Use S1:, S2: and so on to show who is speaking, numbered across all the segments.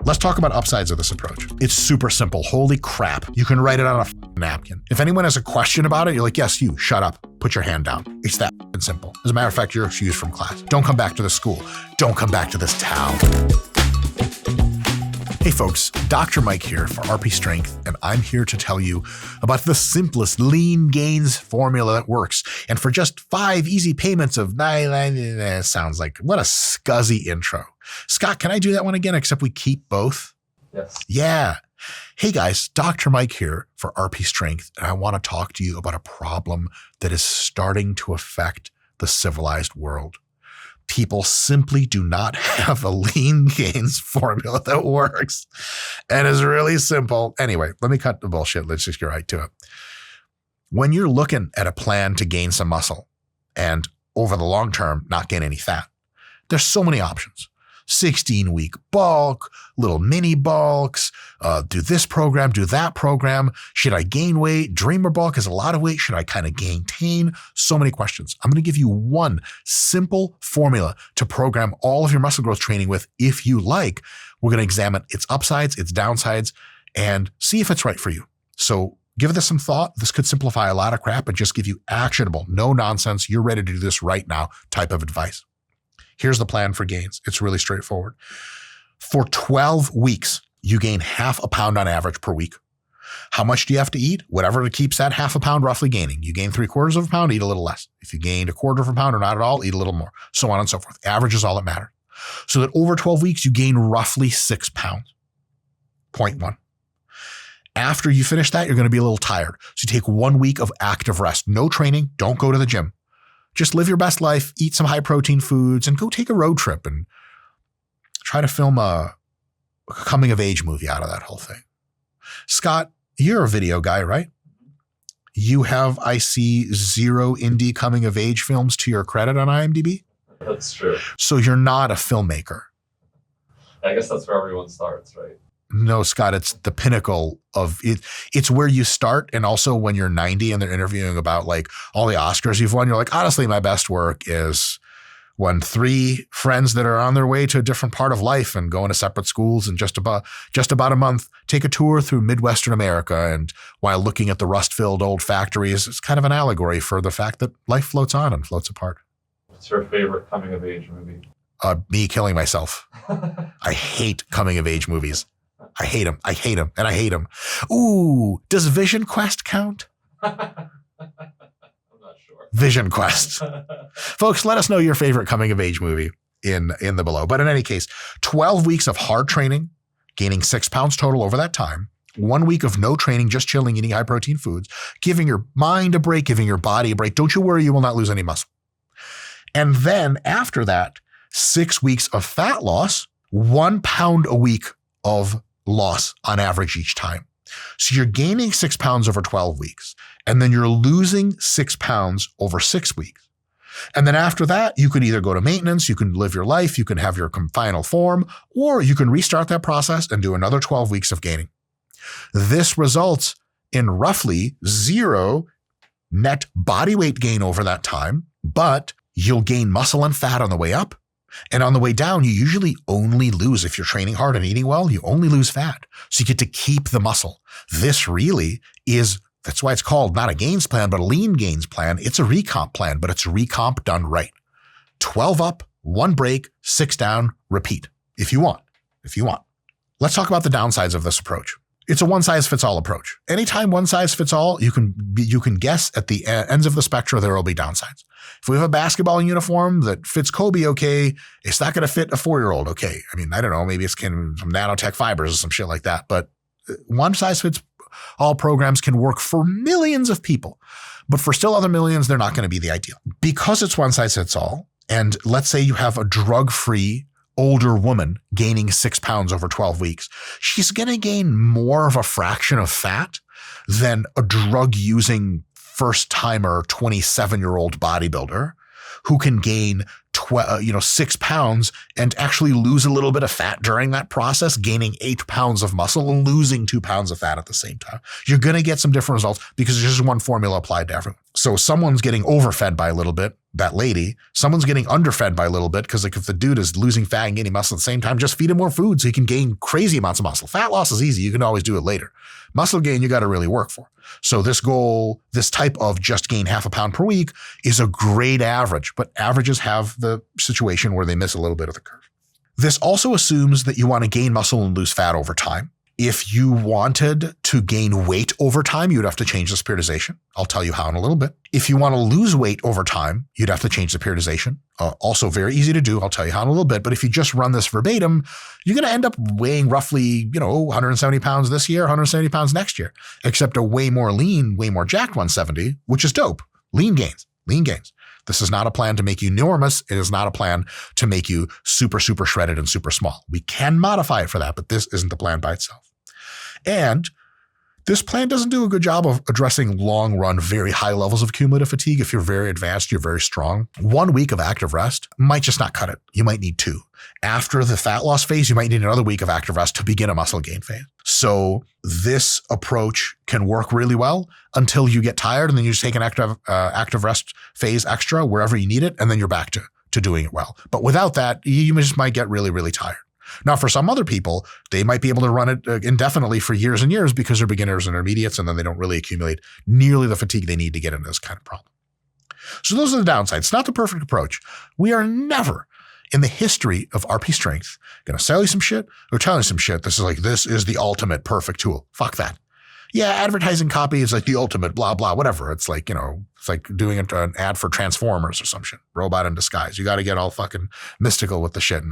S1: Let's talk about upsides of this approach. It's super simple. Holy crap. You can write it on a napkin. If anyone has a question about it, you're like, yes, you, shut up. Put your hand down. It's that simple. As a matter of fact, you're excused from class. Don't come back to the school. Don't come back to this town. Hey folks, Dr. Mike here for RP Strength, and I'm here to tell you about the simplest lean gains formula that works. And for just 5 easy payments of $9.99, sounds like, what a scuzzy intro. Scott, can I do that one again, except we keep both?
S2: Yes.
S1: Yeah. Hey guys, Dr. Mike here for RP Strength, and I want to talk to you about a problem that is starting to affect the civilized world. People simply do not have a lean gains formula that works and is really simple. Anyway, let me cut the bullshit. Let's just get right to it. When you're looking at a plan to gain some muscle and over the long term, not gain any fat, there's so many options. 16-week bulk, little mini bulks, do this program, do that program. Should I gain weight? Dreamer bulk is a lot of weight. Should I kind of maintain? So many questions. I'm going to give you one simple formula to program all of your muscle growth training with if you like. We're going to examine its upsides, its downsides, and see if it's right for you. So give this some thought. This could simplify a lot of crap and just give you actionable, no nonsense, you're ready to do this right now type of advice. Here's the plan for gains. It's really straightforward. For 12 weeks, you gain half a pound on average per week. How much do you have to eat? Whatever keeps that half a pound roughly gaining. You gain 3/4 of a pound, eat a little less. If you gained 1/4 of a pound or not at all, eat a little more. So on and so forth. Average is all that matters. So that over 12 weeks, you gain roughly 6 pounds. Point 1. After you finish that, you're going to be a little tired. So you take 1 week of active rest. No training. Don't go to the gym. Just live your best life, eat some high protein foods, and go take a road trip and try to film a coming of age movie out of that whole thing. Scott, you're a video guy, right? You have, I see, 0 indie coming of age films to your credit on IMDb?
S2: That's true.
S1: So you're not a filmmaker.
S2: I guess that's where everyone starts, right?
S1: No, Scott, it's the pinnacle of it. It's where you start. And also when you're 90 and they're interviewing about like all the Oscars you've won, you're like, honestly, my best work is when 3 friends that are on their way to a different part of life and going to separate schools and just about a month, take a tour through Midwestern America. And while looking at the rust-filled old factories, it's kind of an allegory for the fact that life floats on and floats apart.
S2: What's your favorite coming of age movie?
S1: Me killing myself. I hate coming of age movies. I hate them. I hate them. And I hate them. Ooh, does Vision Quest count?
S2: I'm not sure.
S1: Vision Quest. Folks, let us know your favorite coming of age movie in the below. But in any case, 12 weeks of hard training, gaining 6 pounds total over that time. 1 week of no training, just chilling, eating high protein foods, giving your mind a break, giving your body a break. Don't you worry, you will not lose any muscle. And then after that, 6 weeks of fat loss, 1 pound a week of loss on average each time. So you're gaining 6 pounds over 12 weeks, and then you're losing 6 pounds over 6 weeks. And then after that, you can either go to maintenance, you can live your life, you can have your final form, or you can restart that process and do another 12 weeks of gaining. This results in roughly 0 net body weight gain over that time, but you'll gain muscle and fat on the way up. And on the way down, you usually only lose, if you're training hard and eating well, you only lose fat. So you get to keep the muscle. This really is, that's why it's called not a gains plan, but a lean gains plan. It's a recomp plan, but it's recomp done right. 12 up, 1 break, 6 down, repeat. If you want. Let's talk about the downsides of this approach. It's a one-size-fits-all approach. Anytime one size fits all, you can guess at the ends of the spectrum there will be downsides. If we have a basketball uniform that fits Kobe okay, it's not going to fit a 4-year-old okay. I mean, I don't know, maybe it's some nanotech fibers or some shit like that. But one-size-fits-all programs can work for millions of people. But for still other millions, they're not going to be the ideal. Because it's one-size-fits-all, and let's say you have a drug-free older woman gaining 6 pounds over 12 weeks, she's going to gain more of a fraction of fat than a drug-using first-timer 27-year-old bodybuilder who can gain 6 pounds and actually lose a little bit of fat during that process, gaining 8 pounds of muscle and losing 2 pounds of fat at the same time. You're going to get some different results because there's just one formula applied to everyone. So someone's getting overfed by a little bit, that lady. Someone's getting underfed by a little bit because like if the dude is losing fat and gaining muscle at the same time, just feed him more food so he can gain crazy amounts of muscle. Fat loss is easy. You can always do it later. Muscle gain, you got to really work for. So this goal, this type of just gain half a pound per week is a great average, but averages have the situation where they miss a little bit of the curve. This also assumes that you want to gain muscle and lose fat over time. If you wanted to gain weight over time, you'd have to change the periodization. I'll tell you how in a little bit. If you want to lose weight over time, you'd have to change the periodization. Also very easy to do. I'll tell you how in a little bit. But if you just run this verbatim, you're going to end up weighing roughly, 170 pounds this year, 170 pounds next year, except a way more lean, way more jacked 170, which is dope. Lean gains. This is not a plan to make you enormous. It is not a plan to make you super, super shredded and super small. We can modify it for that, but this isn't the plan by itself. And this plan doesn't do a good job of addressing long run, very high levels of cumulative fatigue. If you're very advanced, you're very strong. 1 week of active rest might just not cut it. You might need 2. After the fat loss phase, you might need another week of active rest to begin a muscle gain phase. So this approach can work really well until you get tired and then you just take an active rest phase extra wherever you need it. And then you're back to doing it well. But without that, you just might get really, really tired. Now, for some other people, they might be able to run it indefinitely for years and years because they're beginners and intermediates, and then they don't really accumulate nearly the fatigue they need to get into this kind of problem. So those are the downsides. It's not the perfect approach. We are never in the history of RP Strength going to sell you some shit or tell you some shit. This is the ultimate perfect tool. Fuck that. Yeah, advertising copy is like the ultimate blah, blah, whatever. It's like, it's like doing an ad for Transformers or some shit. Robot in disguise. You got to get all fucking mystical with the shit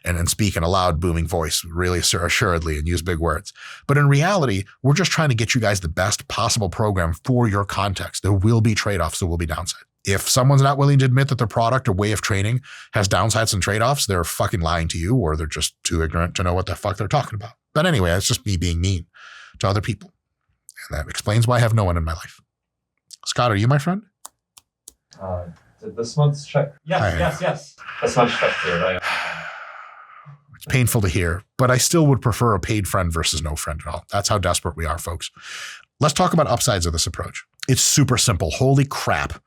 S1: and speak in a loud booming voice really assuredly and use big words. But in reality, we're just trying to get you guys the best possible program for your context. There will be trade-offs. There will be downside. If someone's not willing to admit that their product or way of training has downsides and trade-offs, they're fucking lying to you or they're just too ignorant to know what the fuck they're talking about. But anyway, it's just me being mean to other people. And that explains why I have no one in my life. Scott, are you my friend?
S2: Did this month's check? Yes. This month's check cleared.
S1: It's painful to hear, but I still would prefer a paid friend versus no friend at all. That's how desperate we are, folks. Let's talk about upsides of this approach. It's super simple. Holy crap.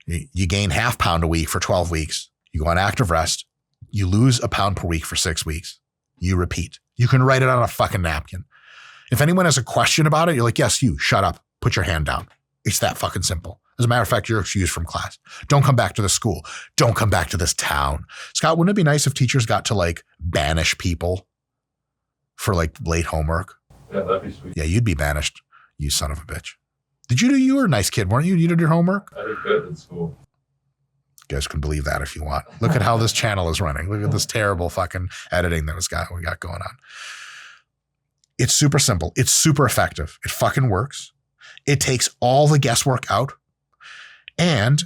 S1: You gain half pound a week for 12 weeks. You go on active rest. You lose a pound per week for 6 weeks. You repeat. You can write it on a fucking napkin. If anyone has a question about it, you're like, yes, you, shut up, put your hand down. It's that fucking simple. As a matter of fact, you're excused from class. Don't come back to the school. Don't come back to this town. Scott, wouldn't it be nice if teachers got to like banish people for like late homework?
S2: Yeah, that'd be sweet.
S1: Yeah, you'd be banished, you son of a bitch. You were a nice kid, weren't you? You did your homework?
S2: I did good in school.
S1: You guys can believe that if you want. Look at how this channel is running. Look at this terrible fucking editing that we got going on. It's super simple. It's super effective. It fucking works. It takes all the guesswork out. And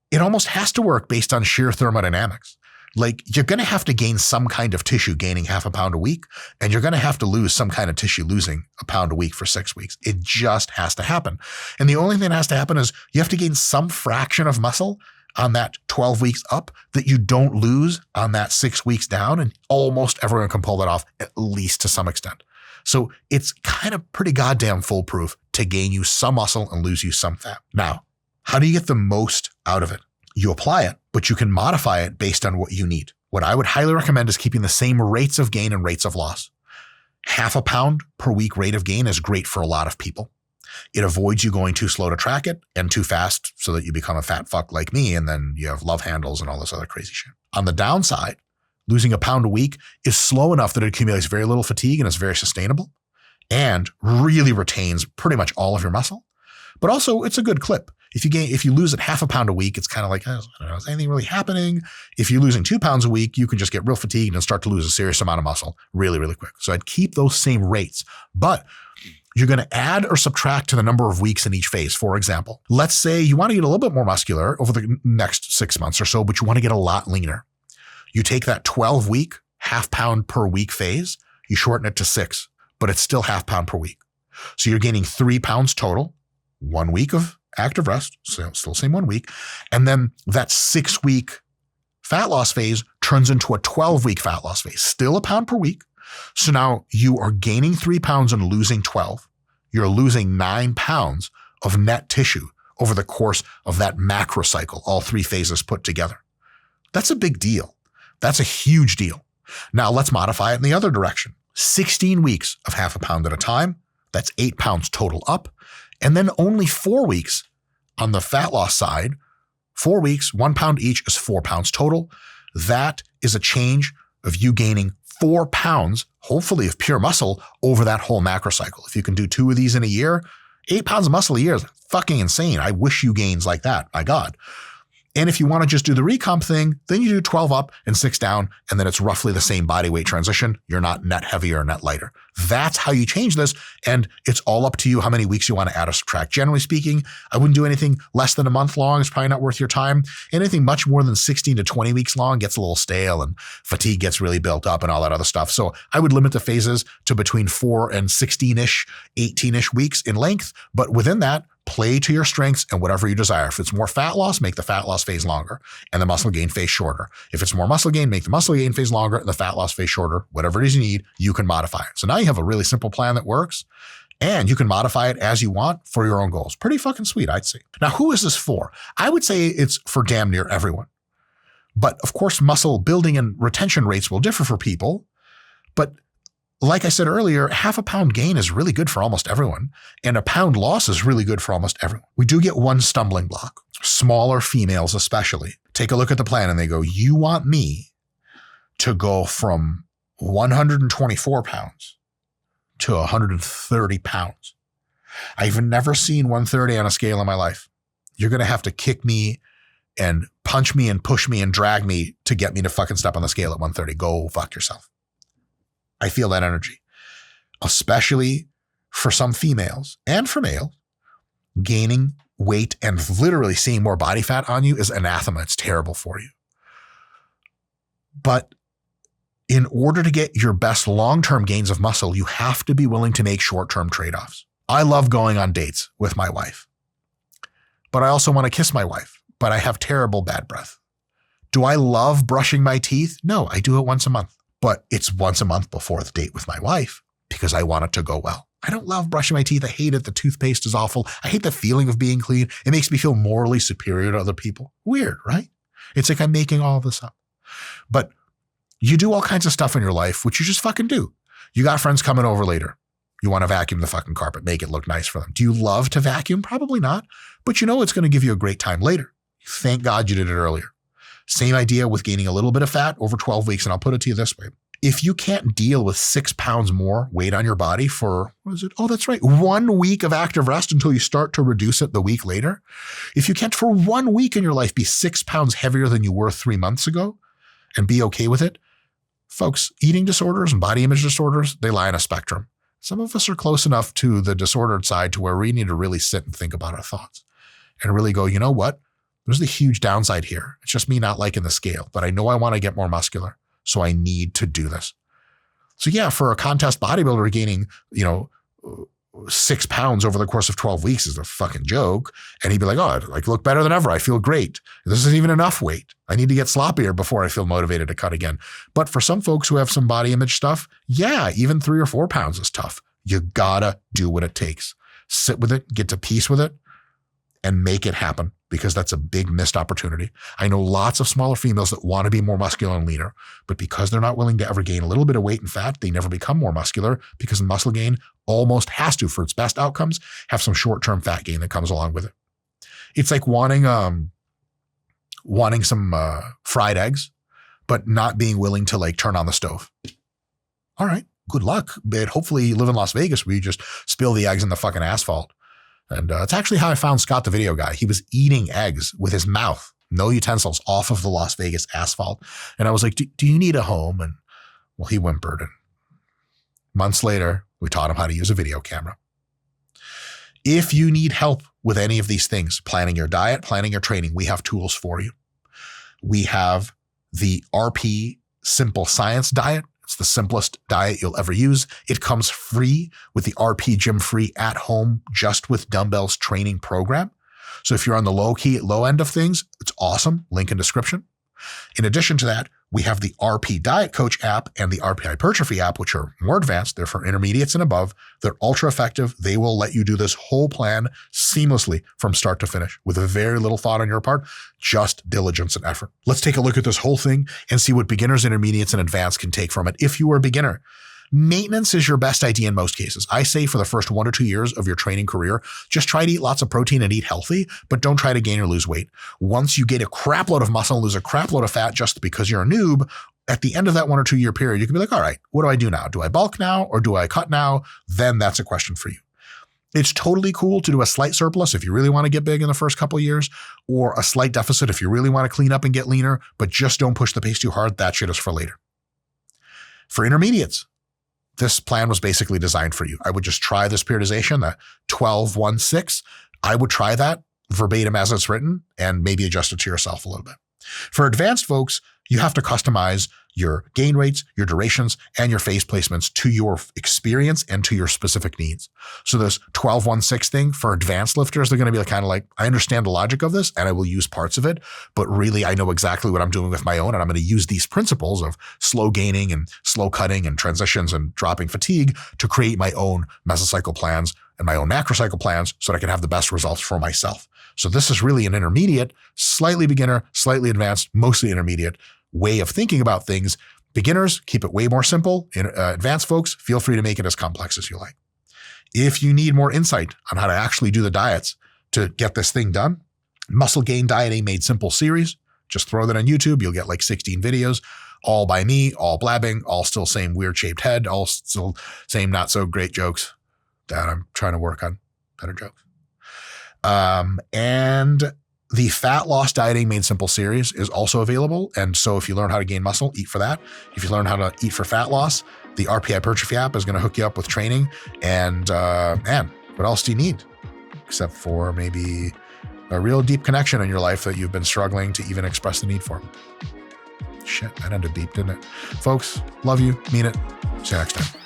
S1: it almost has to work based on sheer thermodynamics. Like you're going to have to gain some kind of tissue gaining half a pound a week, and you're going to have to lose some kind of tissue losing a pound a week for 6 weeks. It just has to happen. And the only thing that has to happen is you have to gain some fraction of muscle on that 12 weeks up that you don't lose on that 6 weeks down. And almost everyone can pull that off, at least to some extent. So it's kind of pretty goddamn foolproof to gain you some muscle and lose you some fat. Now, how do you get the most out of it? You apply it, but you can modify it based on what you need. What I would highly recommend is keeping the same rates of gain and rates of loss. Half a pound per week rate of gain is great for a lot of people. It avoids you going too slow to track it and too fast so that you become a fat fuck like me and then you have love handles and all this other crazy shit. On the downside, losing a pound a week is slow enough that it accumulates very little fatigue and is very sustainable and really retains pretty much all of your muscle. But also it's a good clip. If you lose it half a pound a week, it's kind of like, I don't know, is anything really happening? If you're losing 2 pounds a week, you can just get real fatigued and start to lose a serious amount of muscle really, really quick. So I'd keep those same rates, but you're going to add or subtract to the number of weeks in each phase. For example, let's say you want to get a little bit more muscular over the next 6 months or so, but you want to get a lot leaner. You take that 12-week, half pound per week phase, you shorten it to 6, but it's still half pound per week. So you're gaining 3 pounds total, 1 week of active rest, so still same 1 week. And then that 6-week fat loss phase turns into a 12-week fat loss phase, still a pound per week. So now you are gaining 3 pounds and losing 12. You're losing 9 pounds of net tissue over the course of that macro cycle, all 3 phases put together. That's a big deal. That's a huge deal. Now let's modify it in the other direction. 16 weeks of half a pound at a time. That's 8 pounds total up. And then only 4 weeks on the fat loss side. 4 weeks, 1 pound each is 4 pounds total. That is a change of you gaining 4 pounds, hopefully of pure muscle, over that whole macro cycle. If you can do 2 of these in a year, 8 pounds of muscle a year is fucking insane. I wish you gains like that. My God. And if you want to just do the recomp thing, then you do 12 up and 6 down, and then it's roughly the same body weight transition. You're not net heavier or net lighter. That's how you change this, and it's all up to you how many weeks you want to add or subtract. Generally speaking, I wouldn't do anything less than a month long. It's probably not worth your time. Anything much more than 16 to 20 weeks long gets a little stale, and fatigue gets really built up and all that other stuff. So I would limit the phases to between 4 and 16-ish, 18-ish weeks in length, but within that, play to your strengths and whatever you desire. If it's more fat loss, make the fat loss phase longer and the muscle gain phase shorter. If it's more muscle gain, make the muscle gain phase longer and the fat loss phase shorter. Whatever it is you need, you can modify it. So now you have a really simple plan that works, and you can modify it as you want for your own goals. Pretty fucking sweet, I'd say. Now, who is this for? I would say it's for damn near everyone. But of course, muscle building and retention rates will differ for people. But like I said earlier, half a pound gain is really good for almost everyone, and a pound loss is really good for almost everyone. We do get one stumbling block, smaller females especially. Take a look at the plan and they go, you want me to go from 124 pounds to 130 pounds. I've never seen 130 on a scale in my life. You're going to have to kick me and punch me and push me and drag me to get me to fucking step on the scale at 130. Go fuck yourself. I feel that energy, especially for some females and for males. Gaining weight and literally seeing more body fat on you is anathema. It's terrible for you. But in order to get your best long-term gains of muscle, you have to be willing to make short-term trade-offs. I love going on dates with my wife, but I also want to kiss my wife, but I have terrible bad breath. Do I love brushing my teeth? No, I do it once a month. But it's once a month before the date with my wife because I want it to go well. I don't love brushing my teeth. I hate it. The toothpaste is awful. I hate the feeling of being clean. It makes me feel morally superior to other people. Weird, right? It's like I'm making all this up. But you do all kinds of stuff in your life, which you just fucking do. You got friends coming over later. You want to vacuum the fucking carpet, make it look nice for them. Do you love to vacuum? Probably not. But you know it's going to give you a great time later. Thank God you did it earlier. Same idea with gaining a little bit of fat over 12 weeks. And I'll put it to you this way. If you can't deal with 6 pounds more weight on your body for, what is it? Oh, that's right. 1 week of active rest until you start to reduce it the week later. If you can't for 1 week in your life be 6 pounds heavier than you were 3 months ago and be okay with it, folks, eating disorders and body image disorders, they lie on a spectrum. Some of us are close enough to the disordered side to where we need to really sit and think about our thoughts and really go, you know what? There's the huge downside here. It's just me not liking the scale, but I know I want to get more muscular. So I need to do this. So yeah, for a contest bodybuilder gaining, 6 pounds over the course of 12 weeks is a fucking joke. And he'd be like, oh, I look better than ever. I feel great. This isn't even enough weight. I need to get sloppier before I feel motivated to cut again. But for some folks who have some body image stuff, yeah, even 3 or 4 pounds is tough. You gotta do what it takes. Sit with it, get to peace with it, and make it happen, because that's a big missed opportunity. I know lots of smaller females that want to be more muscular and leaner, but because they're not willing to ever gain a little bit of weight and fat, they never become more muscular, because muscle gain almost has to, for its best outcomes, have some short-term fat gain that comes along with it. It's like wanting some fried eggs, but not being willing to turn on the stove. All right, good luck, but hopefully you live in Las Vegas where you just spill the eggs in the fucking asphalt. And it's actually how I found Scott, the video guy. He was eating eggs with his mouth, no utensils, off of the Las Vegas asphalt. And I was like, do you need a home? And well, he whimpered. And months later, we taught him how to use a video camera. If you need help with any of these things, planning your diet, planning your training, we have tools for you. We have the RP Simple Science Diet. It's the simplest diet you'll ever use. It comes free with the RP Gym Free at Home Just with Dumbbells training program. So if you're on the low end of things, it's awesome. Link in description. In addition to that, we have the RP Diet Coach app and the RP Hypertrophy app, which are more advanced. They're for intermediates and above. They're ultra effective. They will let you do this whole plan seamlessly from start to finish with very little thought on your part, just diligence and effort. Let's take a look at this whole thing and see what beginners, intermediates, and advanced can take from it if you are a beginner. Maintenance is your best idea in most cases. I say for the first 1 or 2 years of your training career, just try to eat lots of protein and eat healthy, but don't try to gain or lose weight. Once you get a crap load of muscle and lose a crap load of fat just because you're a noob, at the end of that 1 or 2 year period, you can be like, all right, what do I do now? Do I bulk now or do I cut now? Then that's a question for you. It's totally cool to do a slight surplus if you really want to get big in the first couple of years, or a slight deficit if you really want to clean up and get leaner, but just don't push the pace too hard. That shit is for later. For intermediates, this plan was basically designed for you. I would just try this periodization, the 12-1-6. I would try that verbatim as it's written and maybe adjust it to yourself a little bit. For advanced folks, you have to customize your gain rates, your durations, and your phase placements to your experience and to your specific needs. So this 12-1-6 thing for advanced lifters, they're going to be kind of like, I understand the logic of this and I will use parts of it, but really I know exactly what I'm doing with my own, and I'm going to use these principles of slow gaining and slow cutting and transitions and dropping fatigue to create my own mesocycle plans and my own macrocycle plans so that I can have the best results for myself. So this is really an intermediate, slightly beginner, slightly advanced, mostly intermediate way of thinking about things. Beginners, keep it way more simple. Advanced folks, feel free to make it as complex as you like. If you need more insight on how to actually do the diets to get this thing done, Muscle Gain Dieting Made Simple series, just throw that on YouTube. You'll get like 16 videos, all by me, all blabbing, all still same weird shaped head, all still same not so great jokes that I'm trying to work on better jokes. And the Fat Loss Dieting Made Simple series is also available. And so if you learn how to gain muscle, eat for that. If you learn how to eat for fat loss, the RP Hypertrophy app is going to hook you up with training. And man, what else do you need? Except for maybe a real deep connection in your life that you've been struggling to even express the need for. Shit, that ended deep, didn't it? Folks, love you, mean it. See you next time.